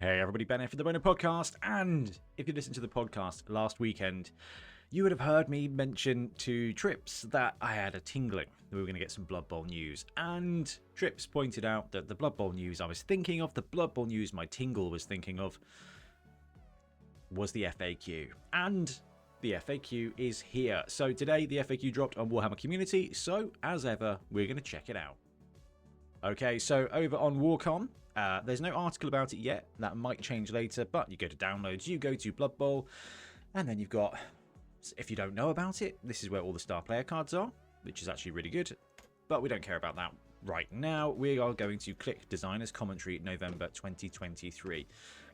Hey everybody, Ben here for the Bonehead podcast, and if you listened to the podcast last weekend, you would have heard me mention to Trips that I had a tingling that we were going to get some Blood Bowl news, and Trips pointed out that the Blood Bowl news I was thinking of, the Blood Bowl news my tingle was thinking of, was the FAQ, and the FAQ is here. So today the FAQ dropped on Warhammer Community, so as ever, we're going to check it out. Okay, so over on Warcom, there's no article about it yet. That might change later, but you go to downloads, you go to Blood Bowl, and then you've got, if you don't know about it, this is where all the star player cards are, which is actually really good, but we don't care about that right now. We are going to click Designers Commentary November 2023.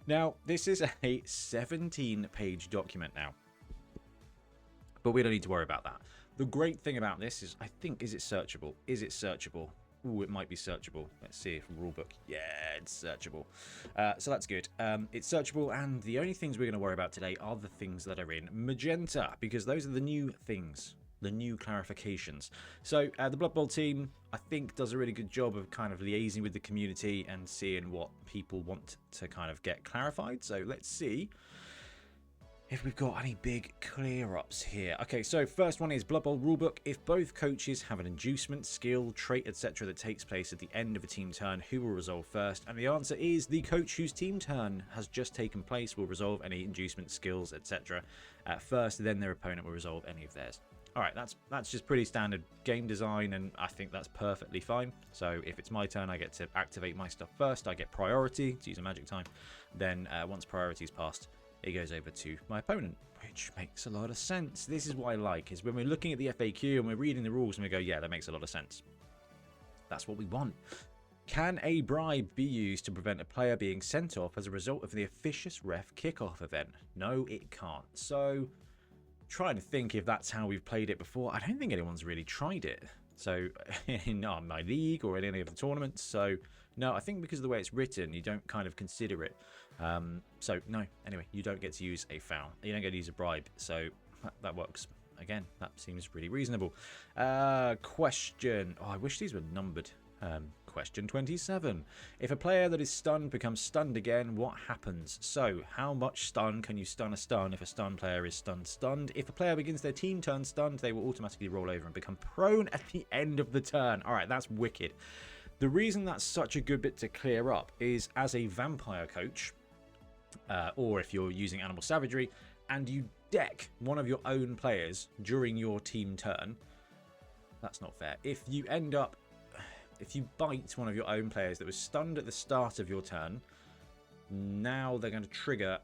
Now, this is a 17-page document now, but we don't need to worry about that. The great thing about this is, I think, is it searchable? Is it searchable? Ooh, it might be searchable. Let's see if rulebook. Yeah, it's searchable. So that's good. It's searchable, and the only things we're going to worry about today are the things that are in magenta, because those are the new things, the new clarifications. So the Blood Bowl team, I think, does a really good job of kind of liaising with the community and seeing what people want to kind of get clarified. So let's see if we've got any big clear-ups here. Okay, so first one is Blood Bowl rulebook. If both coaches have an inducement, skill, trait, etc. that takes place at the end of a team turn, who will resolve first? And the answer is the coach whose team turn has just taken place will resolve any inducement, skills, etc. at first, then their opponent will resolve any of theirs. Alright, that's just pretty standard game design, and I think that's perfectly fine. So if it's my turn, I get to activate my stuff first. I get priority, to use a magic time. Then once priority is passed, it goes over to my opponent, which makes a lot of sense. This is what I like, is when we're looking at the FAQ and we're reading the rules and we go, yeah, that makes a lot of sense. That's what we want. Can a bribe be used to prevent a player being sent off as a result of the officious ref kickoff event? No, it can't. So, trying to think if that's how we've played it before. I don't think anyone's really tried it. So, in my league or in any of the tournaments. So, no, I think because of the way it's written, you don't kind of consider it. So, no, anyway, you don't get to use a foul. You don't get to use a bribe. So, that works. Again, that seems pretty reasonable. Question. Oh, I wish these were numbered. Question 27. If a player that is stunned becomes stunned again, what happens? So, how much stun can you stun a stun if a stun player is stunned? If a player begins their team turn stunned, they will automatically roll over and become prone at the end of the turn. Alright, that's wicked. The reason that's such a good bit to clear up is as a vampire coach, or if you're using animal savagery, and you deck one of your own players during your team turn, that's not fair. If you bite one of your own players that was stunned at the start of your turn, now they're going to trigger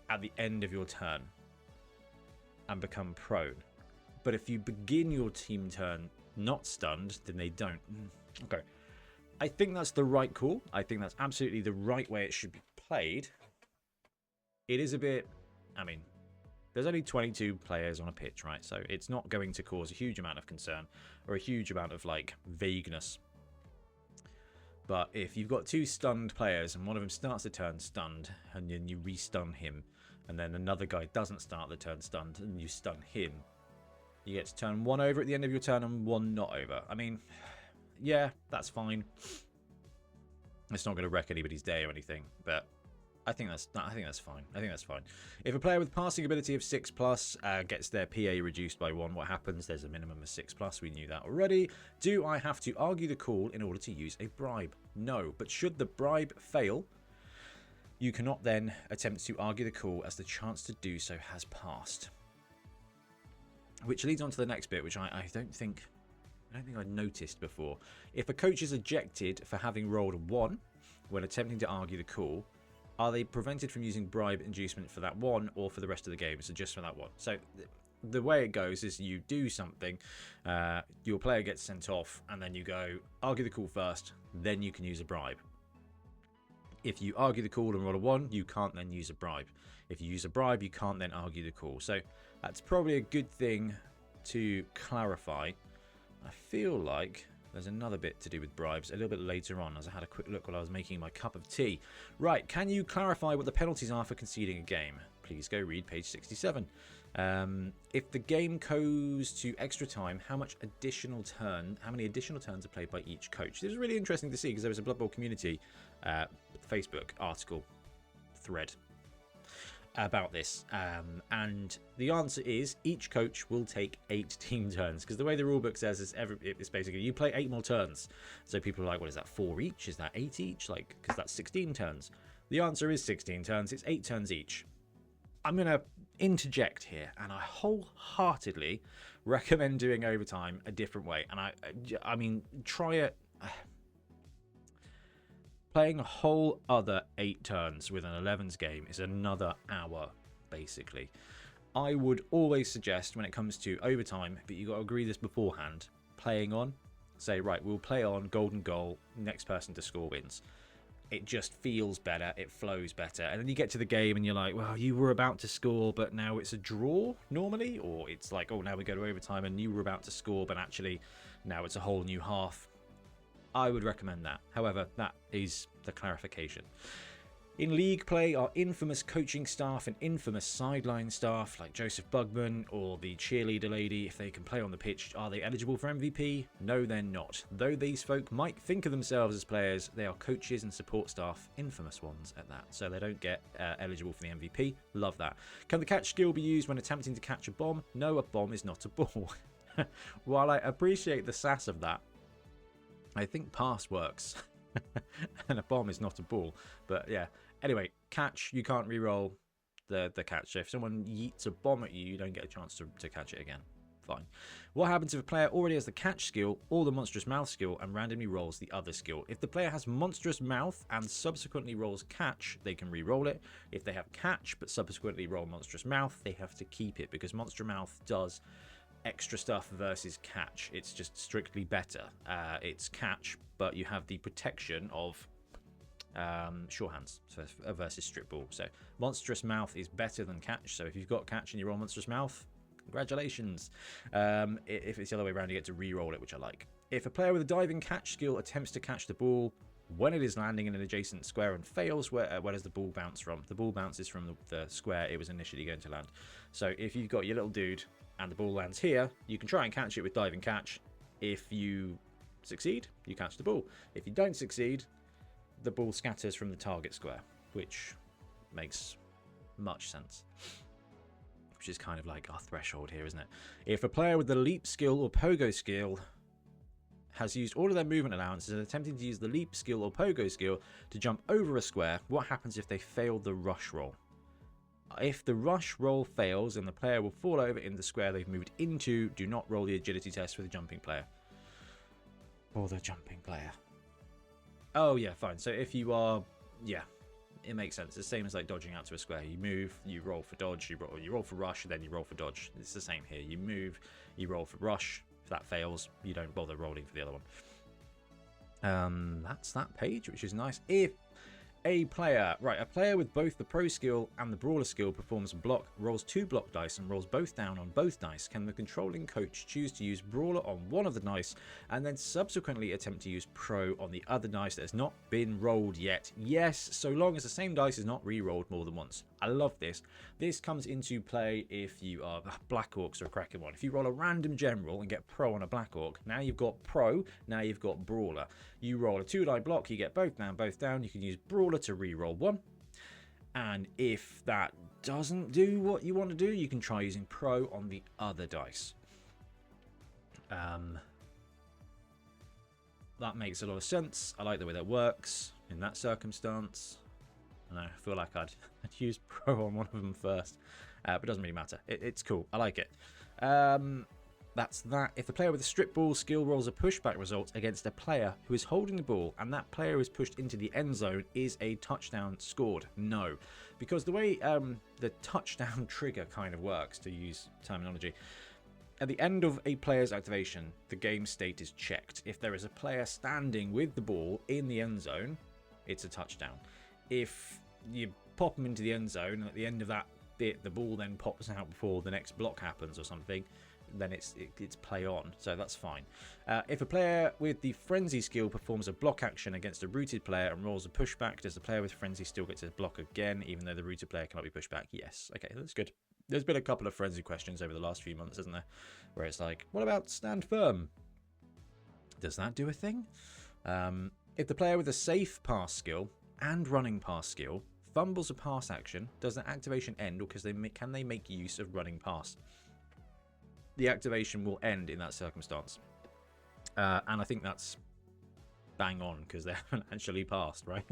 at the end of your turn and become prone. But if you begin your team turn not stunned, then they don't. Okay. I think that's the right call. I think that's absolutely the right way it should be played. It is a bit, I mean, there's only 22 players on a pitch, right? So it's not going to cause a huge amount of concern or a huge amount of, like, vagueness. But if you've got two stunned players and one of them starts the turn stunned and then you restun him, and then another guy doesn't start the turn stunned and you stun him, you get to turn one over at the end of your turn and one not over. I mean, yeah, that's fine. It's not going to wreck anybody's day or anything, but I think that's fine. I think that's fine. If a player with passing ability of 6+ gets their PA reduced by 1, what happens? There's a minimum of 6+. We knew that already. Do I have to argue the call in order to use a bribe? No. But should the bribe fail, you cannot then attempt to argue the call as the chance to do so has passed. Which leads on to the next bit, which I don't think I'd noticed before. If a coach is ejected for having rolled a 1 when attempting to argue the call, are they prevented from using bribe inducement for that 1 or for the rest of the game? So just for that 1. So the way it goes is you do something, your player gets sent off, and then you go argue the call first, then you can use a bribe. If you argue the call and roll a 1, you can't then use a bribe. If you use a bribe, you can't then argue the call. So that's probably a good thing to clarify. I feel like there's another bit to do with bribes a little bit later on, as I had a quick look while I was making my cup of tea. Right, can you clarify what the penalties are for conceding a game? Please go read page 67. If the game goes to extra time, how many additional turns are played by each coach? This is really interesting to see, because there was a Blood Bowl community Facebook article thread about this, and the answer is each coach will take 8 team turns, because the way the rulebook says is it's basically you play 8 more turns. So people are like, what is that, 4 each? Is that 8 each? Like, because that's 16 turns. The answer is 16 turns. It's 8 turns each. I'm gonna interject here, and I wholeheartedly recommend doing overtime a different way. And I mean, try it. Playing a whole other 8 turns with an 11s game is another hour, basically. I would always suggest, when it comes to overtime, but you got to agree this beforehand, playing on, say, right, we'll play on golden goal, next person to score wins. It just feels better, it flows better. And then you get to the game and you're like, well, you were about to score, but now it's a draw normally. Or it's like, oh, now we go to overtime and you were about to score, but actually now it's a whole new half. I would recommend that. However, that is the clarification. In league play, our infamous coaching staff and infamous sideline staff like Joseph Bugman or the cheerleader lady, if they can play on the pitch, are they eligible for MVP? No, they're not. Though these folk might think of themselves as players, they are coaches and support staff, infamous ones at that. So they don't get eligible for the MVP. Love that. Can the catch skill be used when attempting to catch a bomb? No, a bomb is not a ball. While I appreciate the sass of that, I think pass works. And a bomb is not a ball. But yeah. Anyway, catch, you can't re-roll the catch. So if someone yeets a bomb at you, you don't get a chance to catch it again. Fine. What happens if a player already has the catch skill or the monstrous mouth skill and randomly rolls the other skill? If the player has monstrous mouth and subsequently rolls catch, they can re-roll it. If they have catch but subsequently roll monstrous mouth, they have to keep it, because monstrous mouth does extra stuff versus catch. It's just strictly better. It's catch, but you have the protection of sure hands versus strip ball. So monstrous mouth is better than catch. So if you've got catch and you roll monstrous mouth, congratulations. If it's the other way around, you get to re-roll it, which I like. If a player with a diving catch skill attempts to catch the ball when it is landing in an adjacent square and fails, where does the ball bounce from? The ball bounces from the square it was initially going to land. So if you've got your little dude and the ball lands here, you can try and catch it with diving catch. If you succeed, you catch the ball. If you don't succeed, the ball scatters from the target square, which makes much sense. Which is kind of like our threshold here, isn't it? If a player with the leap skill or pogo skill has used all of their movement allowances and attempting to use the leap skill or pogo skill to jump over a square, what happens if they fail the rush roll? If the rush roll fails, and the player will fall over in the square they've moved into, do not roll the agility test for the jumping player. Or the jumping player. Oh, yeah, fine. So if you are... Yeah, it makes sense. It's the same as like dodging out to a square. You move, you roll for dodge, you roll for rush, then you roll for dodge. It's the same here. You move, you roll for rush. If that fails, you don't bother rolling for the other one. That's that page, which is nice. If a player with both the pro skill and the brawler skill performs a block, rolls 2 block dice and rolls both down on both dice, can the controlling coach choose to use brawler on one of the dice and then subsequently attempt to use pro on the other dice that has not been rolled yet? Yes, so long as the same dice is not re-rolled more than once. I love this. This comes into play if you are Black Orcs or a cracking one. If you roll a random general and get pro on a Black Orc, now you've got pro, now you've got brawler. You roll a 2-die block, you get both down. You can use brawler to re-roll 1. And if that doesn't do what you want to do, you can try using pro on the other dice. That makes a lot of sense. I like the way that works in that circumstance. I feel like I'd use pro on one of them first, but it doesn't really matter. It's cool. I like it. That's that. If the player with a strip ball skill rolls a pushback result against a player who is holding the ball and that player is pushed into the end zone, is a touchdown scored? No. Because the way the touchdown trigger kind of works, to use terminology, at the end of a player's activation, the game state is checked. If there is a player standing with the ball in the end zone, it's a touchdown. If you pop them into the end zone, and at the end of that bit, the ball then pops out before the next block happens or something, then it's play on, so that's fine. If a player with the frenzy skill performs a block action against a rooted player and rolls a pushback, does the player with frenzy still get to block again, even though the rooted player cannot be pushed back? Yes. Okay, that's good. There's been a couple of frenzy questions over the last few months, isn't there, where it's like, what about stand firm? Does that do a thing? If the player with a safe pass skill and running pass skill fumbles a pass action, does the activation end, or can they make use of running past? The activation will end in that circumstance. And I think that's bang on, because they haven't actually passed, right?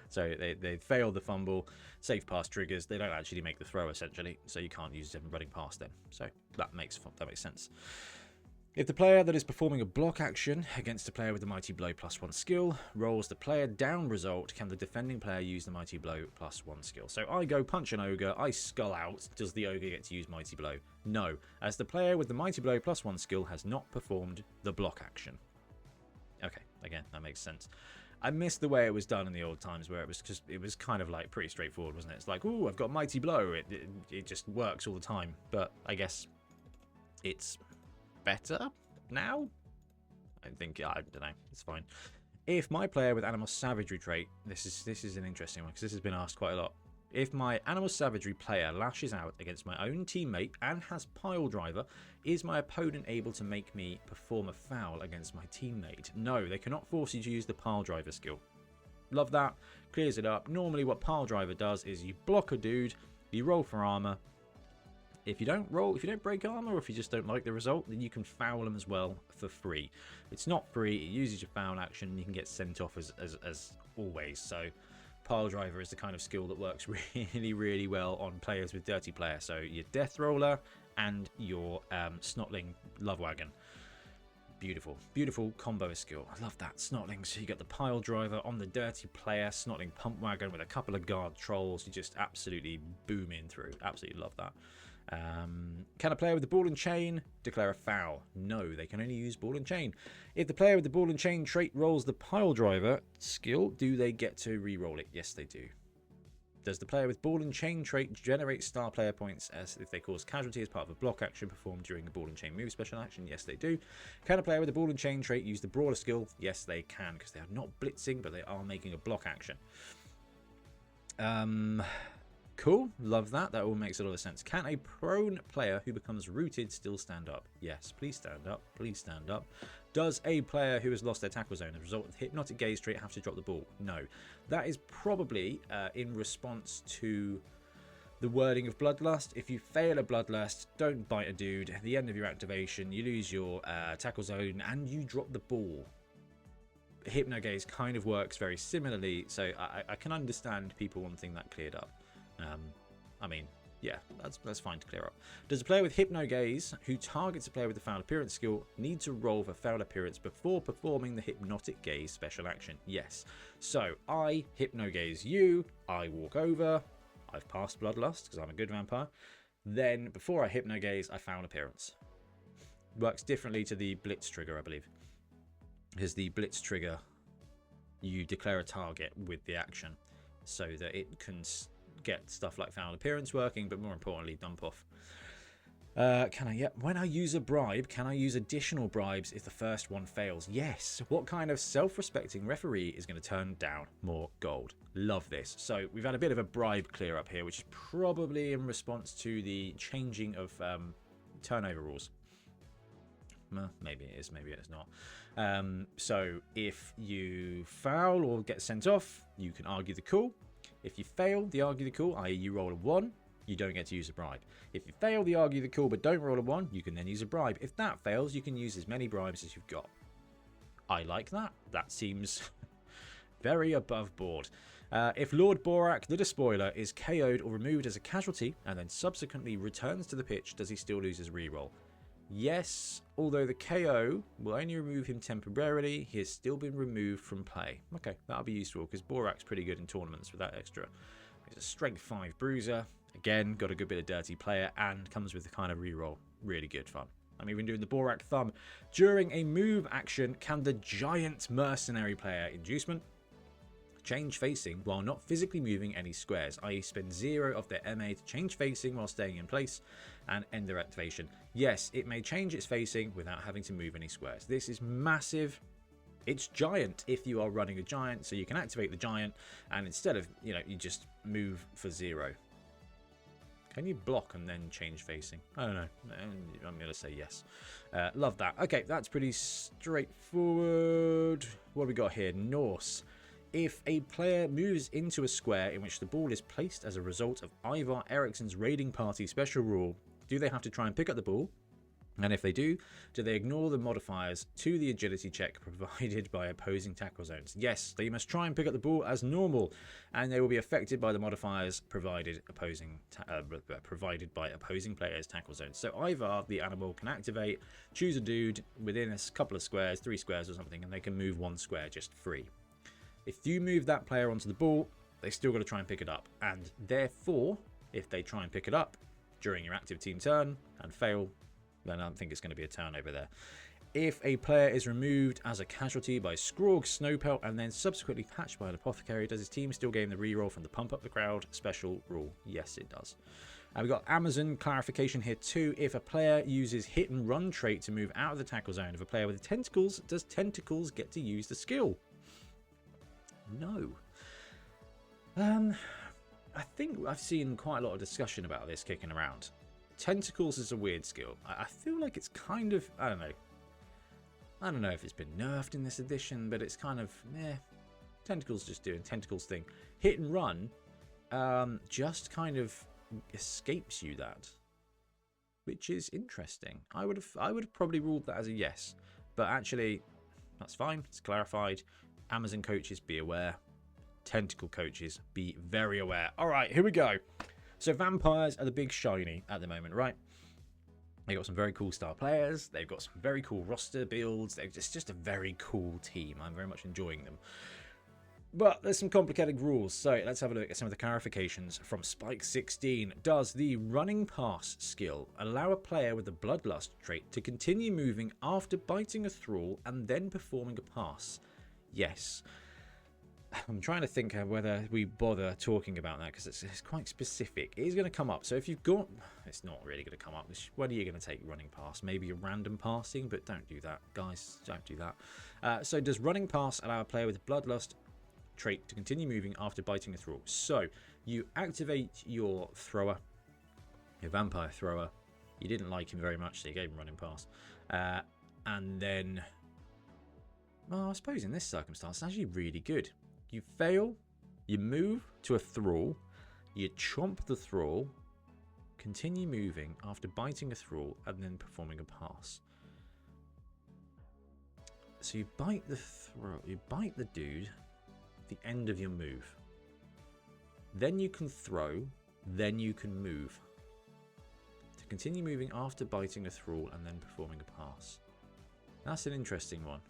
So they failed the fumble, safe pass triggers, they don't actually make the throw, essentially, so you can't use them running past them. So that makes sense. If the player that is performing a block action against a player with the Mighty Blow +1 skill rolls the player down result, can the defending player use the Mighty Blow +1 skill? So I go punch an ogre, I skull out. Does the ogre get to use Mighty Blow? No, as the player with the Mighty Blow +1 skill has not performed the block action. Okay, again, that makes sense. I missed the way it was done in the old times, where it was kind of like pretty straightforward, wasn't it? It's like, ooh, I've got Mighty Blow. It just works all the time. But I guess it's better now? I don't know. It's fine. If my player with Animal Savagery trait, this is an interesting one, because this has been asked quite a lot. If my Animal Savagery player lashes out against my own teammate and has Pile Driver, is my opponent able to make me perform a foul against my teammate? No, they cannot force you to use the Pile Driver skill. Love that. Clears it up. Normally what Pile Driver does is you block a dude, you roll for armor. If you don't break armor, or if you just don't like the result, then you can foul them as well for free. It's not free, it uses your foul action, and you can get sent off as always. So Pile Driver is the kind of skill that works really, really well on players with Dirty Player. So your Death Roller and your Snotling Love Wagon. Beautiful, beautiful combo skill. I love that. Snotling, so you got the Pile Driver on the Dirty Player, Snotling Pump Wagon with a couple of guard trolls. You just absolutely boom in through. Absolutely love that. Can a player with the ball and chain declare a foul? No, they can only use ball and chain. If the player with the ball and chain trait rolls the Pile Driver skill, do they get to re-roll it? Yes, they do. Does the player with ball and chain trait generate star player points as if they cause casualty as part of a block action performed during a ball and chain move special action? Yes, they do. Can a player with the ball and chain trait use the brawler skill? Yes, they can, because they are not blitzing, but they are making a block action. Cool, love that. That all makes a lot of sense. Can a prone player who becomes rooted still stand up? Yes, please stand up. Please stand up. Does a player who has lost their tackle zone as a result of the hypnotic gaze trait have to drop the ball? No. That is probably in response to the wording of Bloodlust. If you fail a Bloodlust, don't bite a dude. At the end of your activation, you lose your tackle zone and you drop the ball. Hypnogaze kind of works very similarly, so I can understand people wanting that cleared up. I mean, yeah, that's fine to clear up. Does a player with Hypnogaze who targets a player with the foul appearance skill need to roll for foul appearance before performing the Hypnotic Gaze special action? Yes. So I Hypnogaze you, I walk over, I've passed Bloodlust because I'm a good vampire. Then before I Hypnogaze, I foul appearance. Works differently to the Blitz trigger, I believe. Because the Blitz trigger, you declare a target with the action so that it can get stuff like foul appearance working, but more importantly, dump off. When I use a bribe, can I use additional bribes if the first one fails? Yes. What kind of self-respecting referee is going to turn down more gold? Love this. So we've had a bit of a bribe clear up here, which is probably in response to the changing of turnover rules. Maybe it is, maybe it is not. So if you foul or get sent off, you can argue the call. If you fail the argue the call, i.e. you roll a 1, you don't get to use a bribe. If you fail the argue the call but don't roll a 1, you can then use a bribe. If that fails, you can use as many bribes as you've got. I like that. That seems very above board. If Lord Borak, the Despoiler, is KO'd or removed as a casualty and then subsequently returns to the pitch, does he still lose his reroll? Yes, although the KO will only remove him temporarily, he has still been removed from play. Okay, that'll be useful because Borak's pretty good in tournaments with that extra. He's a strength 5 bruiser. Again, got a good bit of dirty player and comes with the kind of reroll. Really good fun. I'm even doing the Borak thumb. During a move action, can the giant mercenary player inducement change facing while not physically moving any squares, i.e. spend 0 of their MA to change facing while staying in place and end their activation? Yes, it may change its facing without having to move any squares. This is massive. It's giant if you are running a giant, so you can activate the giant and instead of, you just move for 0. Can you block and then change facing? I don't know. I'm going to say yes. Love that. Okay, that's pretty straightforward. What have we got here? Norse. If a player moves into a square in which the ball is placed as a result of Ivar Eriksson's raiding party special rule, do they have to try and pick up the ball? And if they do they ignore the modifiers to the agility check provided by opposing tackle zones? Yes, they must try and pick up the ball as normal, and they will be affected by the modifiers provided by opposing players' tackle zones. So either the animal can activate, choose a dude within a couple of squares, 3 squares or something, and they can move 1 square just free. If you move that player onto the ball, they still got to try and pick it up, and therefore, if they try and pick it up during your active team turn and fail, then I think it's going to be a turnover there. If a player is removed as a casualty by Skrorg, Snowpelt, and then subsequently patched by an Apothecary, does his team still gain the reroll from the Pump Up the Crowd special rule? Yes, it does. We've got Amazon clarification here too. If a player uses Hit and Run trait to move out of the tackle zone of a player with tentacles, does Tentacles get to use the skill? No. I think I've seen quite a lot of discussion about this kicking around. Tentacles is a weird skill. I feel like it's kind of, I don't know if it's been nerfed in this edition, but it's kind of, Tentacles just doing Tentacles thing. Hit and Run just kind of escapes you that, which is interesting. I would have probably ruled that as a yes, but actually that's fine. It's clarified. Amazon coaches, be aware. Tentacle coaches, be very aware. All right, here we go. So vampires are the big shiny at the moment, right? They've got some very cool star players. They've got some very cool roster builds. It's just a very cool team. I'm very much enjoying them. But there's some complicated rules. So let's have a look at some of the clarifications from Spike 16. Does the running pass skill allow a player with the bloodlust trait to continue moving after biting a thrall and then performing a pass? Yes. I'm trying to think whether we bother talking about that because it's quite specific. It is going to come up. So if you've got... It's not really going to come up. When are you going to take running pass? Maybe a random passing, but don't do that. Guys, don't do that. So does running pass allow a player with bloodlust trait to continue moving after biting a thrall? So you activate your thrower, your vampire thrower. You didn't like him very much, so you gave him running pass. And then... Well, I suppose in this circumstance, it's actually really good. You fail, you move to a thrall, you chomp the thrall, continue moving after biting a thrall and then performing a pass. So you bite the thrall, you bite the dude at the end of your move. Then you can throw, then you can move. To continue moving after biting a thrall and then performing a pass. That's an interesting one.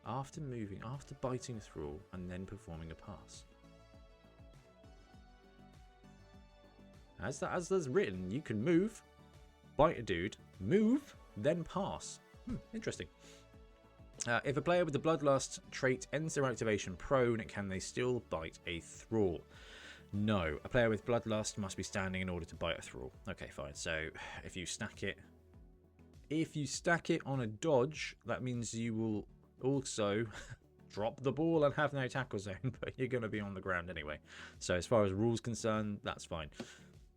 After moving, after biting a thrall, and then performing a pass. As that's written, you can move, bite a dude, move, then pass. Interesting. If a player with the bloodlust trait ends their activation prone, can they still bite a thrall? No. A player with bloodlust must be standing in order to bite a thrall. Okay, fine. So if you stack it on a dodge, that means you will also drop the ball and have no tackle zone, but you're going to be on the ground anyway. So as far as rules concerned, that's fine.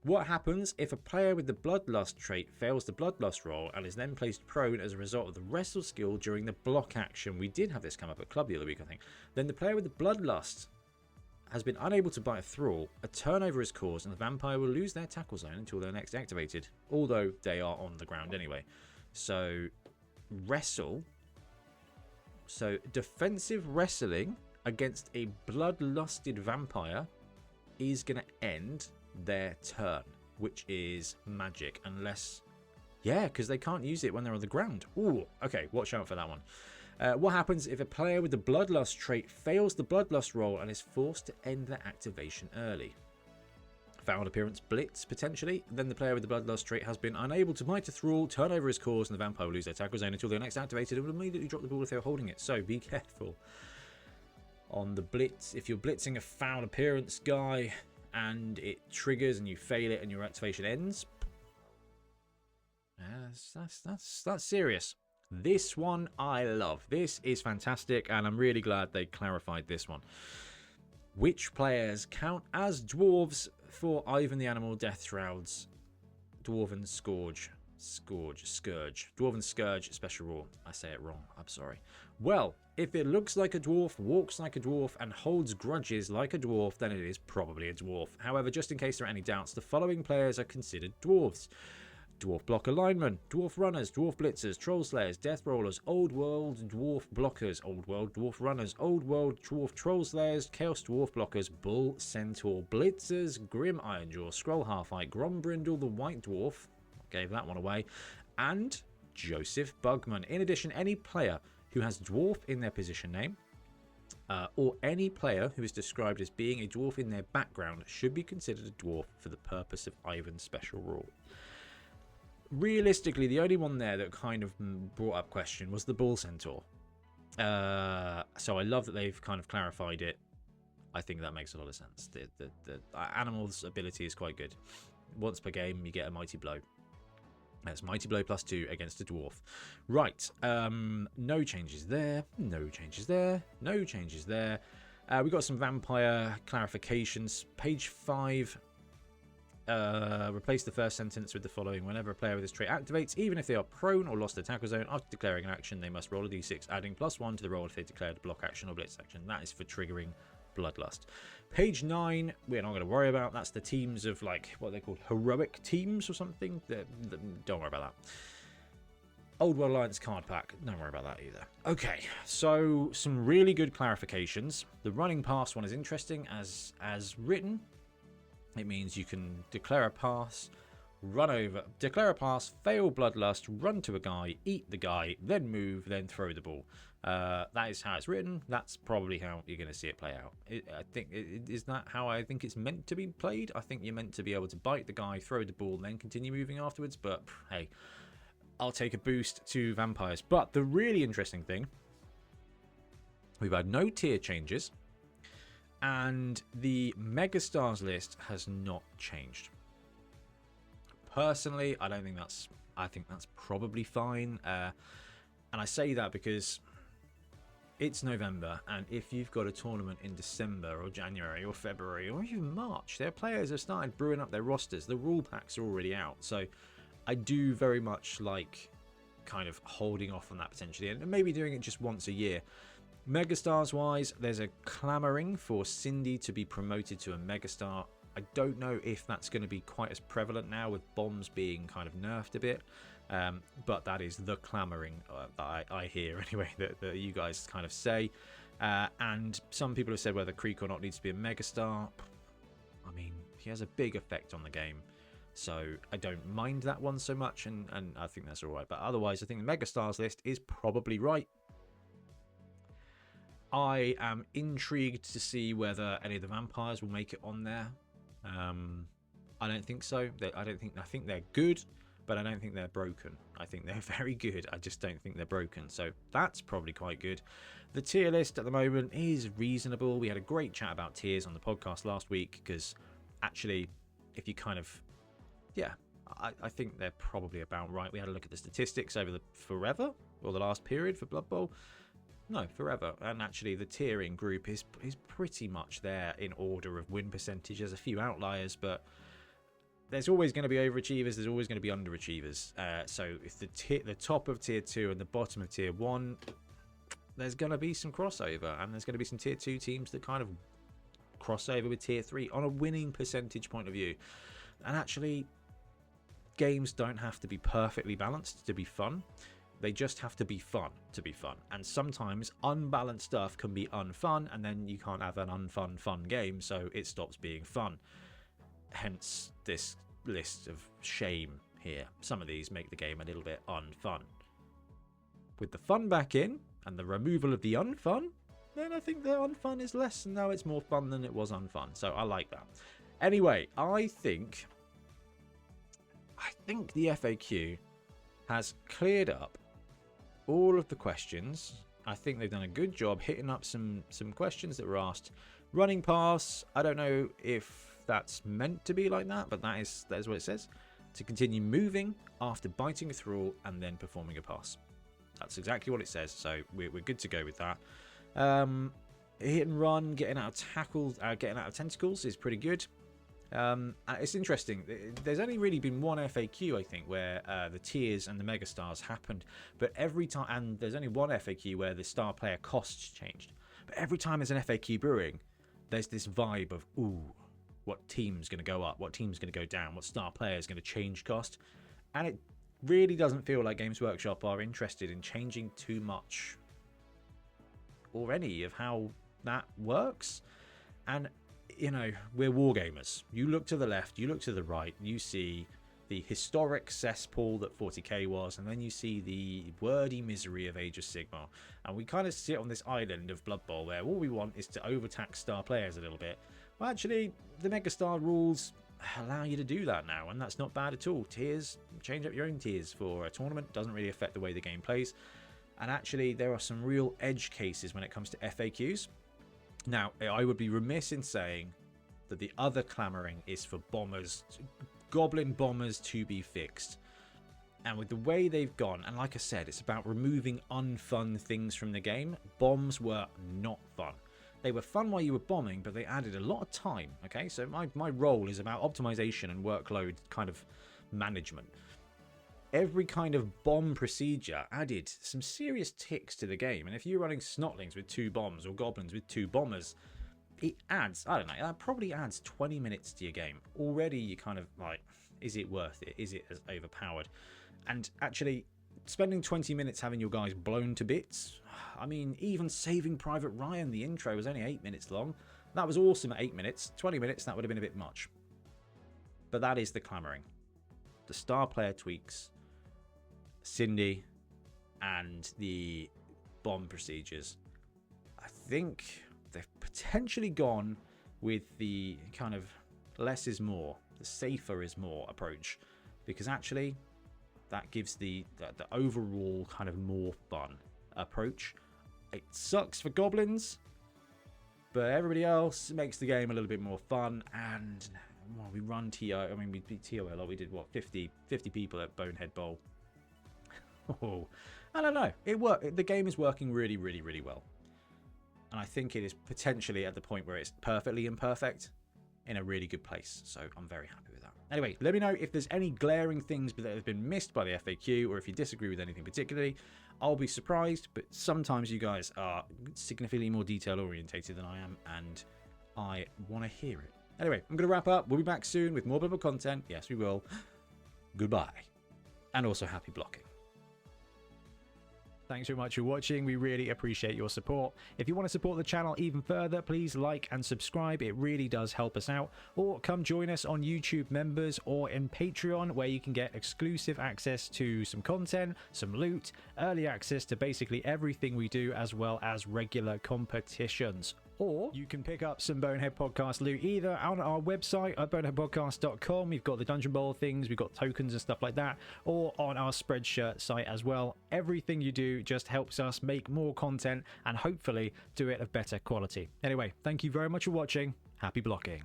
What happens if a player with the bloodlust trait fails the bloodlust roll and is then placed prone as a result of the wrestle skill during the block action? We did have this come up at club the other week, I think. Then the player with the bloodlust has been unable to bite a thrall. A turnover is caused and the vampire will lose their tackle zone until they're next activated, although they are on the ground anyway. So wrestle. So defensive wrestling against a bloodlusted vampire is going to end their turn, which is magic, unless... Yeah, because they can't use it when they're on the ground. Ooh, okay, watch out for that one. What happens if a player with the bloodlust trait fails the bloodlust roll and is forced to end their activation early? Foul appearance blitz, potentially. Then the player with the bloodlust trait has been unable to bite a thrall, turnover is caused, and the vampire will lose their tackle zone until they're next activated and will immediately drop the ball if they're holding it. So be careful. On the blitz, if you're blitzing a foul appearance guy and it triggers and you fail it and your activation ends, that's serious. This one I love. This is fantastic, and I'm really glad they clarified this one. Which players count as dwarves for Ivan the Animal Death Shroud's Dwarven Scourge Scourge. Dwarven Scourge, special rule. I say it wrong. I'm sorry. Well, if it looks like a dwarf, walks like a dwarf, and holds grudges like a dwarf, then it is probably a dwarf. However, just in case there are any doubts, the following players are considered dwarves. Dwarf Blocker Linemen, Dwarf Runners, Dwarf Blitzers, Troll Slayers, Death Rollers, Old World Dwarf Blockers, Old World Dwarf Runners, Old World Dwarf Troll Slayers, Chaos Dwarf Blockers, Bull Centaur Blitzers, Grim Ironjaw, Scroll Halfite, Grombrindle the White Dwarf, gave that one away, and Joseph Bugman. In addition, any player who has dwarf in their position name, or any player who is described as being a dwarf in their background should be considered a dwarf for the purpose of Ivan's special rule. Realistically, the only one there that kind of brought up question was the Bull Centaur. So I love that they've kind of clarified it. I think that makes a lot of sense. The animal's ability is quite good. Once per game, you get a Mighty Blow. That's Mighty Blow +2 against a dwarf. Right. No changes there. No changes there. No changes there. We got some vampire clarifications. Page 5. Replace the first sentence with the following. Whenever a player with this trait activates, even if they are prone or lost their tackle zone, after declaring an action, they must roll a d6, adding +1 to the roll if they declared a block action or blitz action. That is for triggering Bloodlust. Page 9, we're not going to worry about. That's the teams of, like, what they called heroic teams or something. Don't worry about that. Old World Alliance card pack. Don't worry about that either. Okay, so some really good clarifications. The running pass one is interesting as written. It means you can declare a pass, declare a pass, fail Bloodlust, run to a guy, eat the guy, then move, then throw the ball. That is how it's written. That's probably how you're going to see it play out. Is that how I think it's meant to be played? I think you're meant to be able to bite the guy, throw the ball, then continue moving afterwards. But hey, I'll take a boost to vampires. But the really interesting thing, we've had no tier changes, and the Megastars list has not changed. Personally, I think that's probably fine. And I say that because it's November, and if you've got a tournament in December or January or February or even March, their players have started brewing up their rosters. The rule packs are already out. So I do very much like kind of holding off on that potentially, and maybe doing it just once a year. Megastars wise, there's a clamoring for Cindy to be promoted to a Megastar. I don't know if that's going to be quite as prevalent now with bombs being kind of nerfed a bit. But that is the clamoring that I hear anyway, that you guys kind of say. And some people have said whether Creek or not needs to be a Megastar. I mean, he has a big effect on the game, so I don't mind that one so much, and I think that's alright. But otherwise, I think the Megastars list is probably right. I am intrigued to see whether any of the vampires will make it on there. I don't think so. I think they're good, but I don't think they're broken. I think they're very good. I just don't think they're broken. So that's probably quite good. The tier list at the moment is reasonable. We had a great chat about tiers on the podcast last week, because actually, if you kind of, I think they're probably about right. We had a look at the statistics over the forever, or the last period for Blood Bowl. No, forever. And actually, the tiering group is pretty much there in order of win percentage. There's a few outliers, but there's always going to be overachievers. There's always going to be underachievers. So if the top of tier 2 and the bottom of tier 1, there's going to be some crossover, and there's going to be some tier 2 teams that kind of cross over with tier 3 on a winning percentage point of view. And actually, games don't have to be perfectly balanced to be fun. They just have to be fun to be fun. And sometimes unbalanced stuff can be unfun, and then you can't have an unfun fun game, so it stops being fun. Hence this list of shame here. Some of these make the game a little bit unfun. With the fun back in, and the removal of the unfun, then I think the unfun is less, and now it's more fun than it was unfun. So I like that. Anyway, I think the FAQ has cleared up all of the questions. I think they've done a good job hitting up some questions that were asked. Running pass, I don't know if that's meant to be like that, but that is what it says. To continue moving after biting a thrall and then performing a pass. That's exactly what it says, so we're good to go with that. Hit and run, getting out of tackles, getting out of tentacles is pretty good. It's interesting. There's only really been one FAQ, I think, where the tiers and the megastars happened. But every time, and there's only one FAQ where the star player costs changed. But every time there's an FAQ brewing, there's this vibe of, ooh, what team's going to go up? What team's going to go down? What star player is going to change cost? And it really doesn't feel like Games Workshop are interested in changing too much or any of how that works. And, you know, we're wargamers. You look to the left, you look to the right, you see the historic cesspool that 40k was, and then you see the wordy misery of Age of Sigmar. And we kind of sit on this island of Blood Bowl where all we want is to overtax star players a little bit. Well, actually, the Megastar rules allow you to do that now, and that's not bad at all. Tiers, change up your own tiers for a tournament, doesn't really affect the way the game plays. And actually, there are some real edge cases when it comes to FAQs. Now, I would be remiss in saying that the other clamoring is for bombers, goblin bombers to be fixed. And with the way they've gone, and like I said, it's about removing unfun things from the game. Bombs were not fun. They were fun while you were bombing, but they added a lot of time, okay? So my role is about optimization and workload kind of management. Every kind of bomb procedure added some serious ticks to the game. And if you're running snotlings with 2 bombs or goblins with 2 bombers, it adds, I don't know, that probably adds 20 minutes to your game. Already you're kind of like, is it worth it? Is it as overpowered? And actually, spending 20 minutes having your guys blown to bits, I mean, even Saving Private Ryan, the intro was only 8 minutes long. That was awesome at 8 minutes. 20 minutes, that would have been a bit much. But that is the clamoring. The star player tweaks, Cindy, and the bomb procedures. I think they've potentially gone with the kind of less is more, the safer is more approach, because actually that gives the overall kind of more fun approach. It sucks for goblins, but everybody else makes the game a little bit more fun. And well, we run TO, I mean, we beat TO a lot. We did what, 50 people at Bonehead Bowl. Oh, I don't know. It worked. The game is working really, really, really well. And I think it is potentially at the point where it's perfectly imperfect in a really good place. So I'm very happy with that. Anyway, let me know if there's any glaring things that have been missed by the FAQ, or if you disagree with anything particularly. I'll be surprised, but sometimes you guys are significantly more detail orientated than I am, and I want to hear it. Anyway, I'm going to wrap up. We'll be back soon with more Bible content. Yes, we will. Goodbye. And also happy blocking. Thanks very much for watching. We really appreciate your support. If you want to support the channel even further, please like and subscribe. It really does help us out. Or come join us on YouTube Members or in Patreon, where you can get exclusive access to some content, some loot, early access to basically everything we do, as well as regular competitions. Or you can pick up some Bonehead Podcast loot either on our website at boneheadpodcast.com. We've got the Dungeon Bowl things, we've got tokens and stuff like that, or on our Spreadshirt site as well. Everything you do just helps us make more content and hopefully do it of better quality. Anyway, thank you very much for watching. Happy blocking.